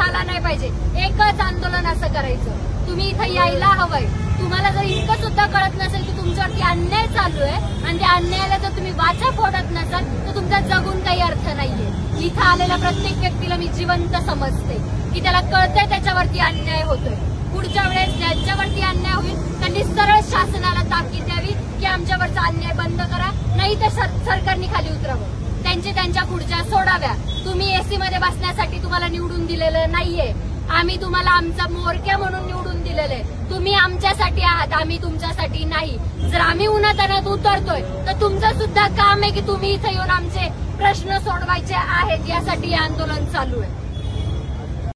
झाला नाही पाहिजे. एकच आंदोलन असं करायचं. तुम्ही इथं यायला हवंय. तुम्हाला जर इतकं सुद्धा कळत नसेल की तुमच्यावरती अन्याय चालू आहे आणि त्या अन्यायाला जर तुम्ही वाचा फोडत नसाल तर तुमचा जगून काही अर्थ नाहीये. इथं आलेल्या प्रत्येक व्यक्तीला मी जिवंत समजते की त्याला कळतंय त्याच्यावरती अन्याय होतोय. पुढच्या वेळेस ज्यांच्यावरती अन्याय होईल त्यांनी सरळ शासनाला ताकीद द्यावी की आमच्यावरचा अन्याय बंद करा, नाही तर सरकारने खाली उतरावं. त्यांच्या खुर्च्या सोडाव्या. तुम्ही एसी मध्ये बसण्यासाठी तुम्हाला निवडून दिलेलं नाहीये. आम्ही तुम्हाला आमचा म्होरक्या म्हणून निवडून दिलेलं आहे. तुम्ही आमच्यासाठी आहात, आम्ही तुमच्यासाठी नाही. जर आम्ही उन्हातान्हात उतरतोय तर तुमचं सुद्धा काम आहे की तुम्ही इथं येऊन आमचे प्रश्न सोडवायचे आहेत. यासाठी हे आंदोलन चालू आहे.